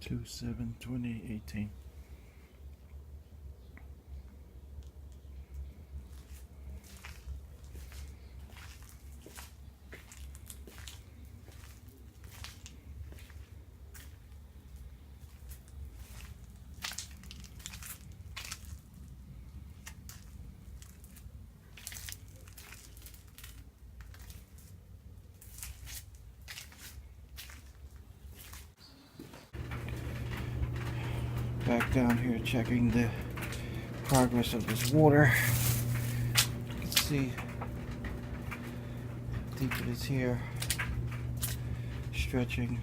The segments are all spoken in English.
2/7/2018. Back down here checking the progress of this water. You can see how deep it is here. Stretching.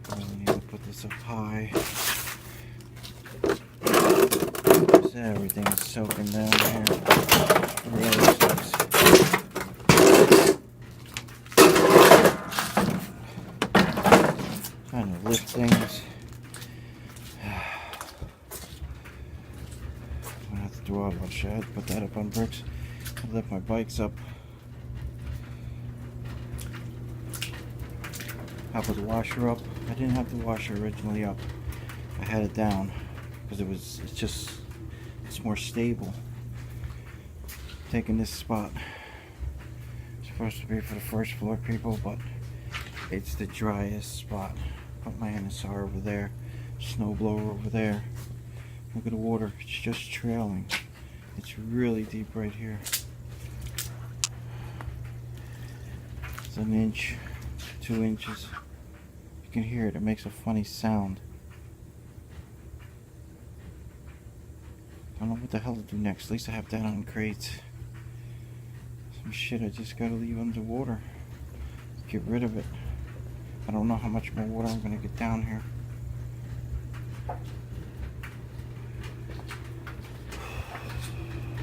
I really need to put this up high. So everything is soaking down here. It really sucks. Trying to lift things. I'm gonna have to do all of shit. Put that up on bricks. I lift my bikes up. I put the washer up. I didn't have the washer originally up. I had it down because it's more stable. Taking this spot. It's supposed to be for the first floor people, but it's the driest spot. Put my NSR over there, snowblower over there. Look at the water, it's just trailing. It's really deep right here. It's an inch, 2 inches. You can hear it, it makes a funny sound. I don't know what the hell to do next. At least I have that on crates. Some shit I just gotta leave underwater. Get rid of it. I don't know how much more water I'm gonna get down here.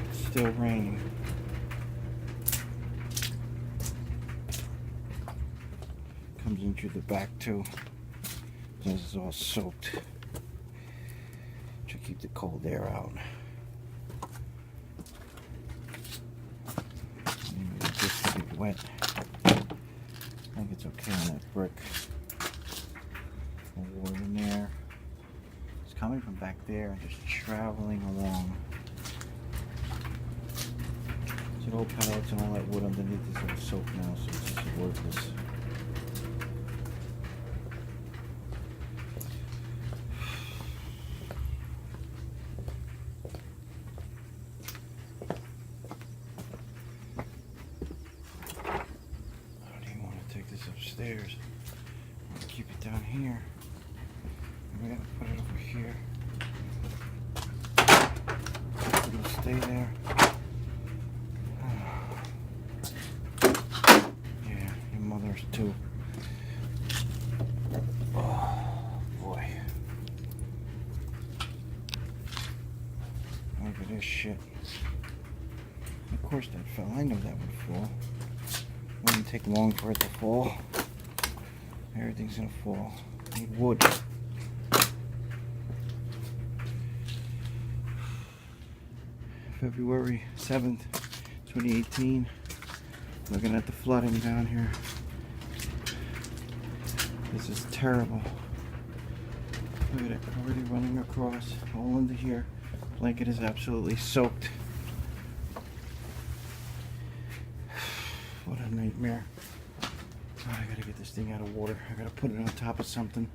It's still raining. Comes in through the back too. This is all soaked. To keep the cold air out. Maybe just to get wet. I think it's okay on that brick. Water in there. It's coming from back there and just traveling along. So old pallets and all that wood underneath is all soaked now, so it's just worthless. Upstairs. I'm gonna keep it down here. I'm gonna put it over here. It'll stay there. Yeah, your mother's too. Oh boy. Look at this shit. Of course that fell. I know that would fall. Wouldn't take long for it to fall. Everything's gonna fall. Need wood. February 7th, 2018. Looking at the flooding down here. This is terrible. Look at it, already running across, all into here. Blanket is absolutely soaked. What a nightmare. Oh, I gotta get this thing out of water. I gotta put it on top of something.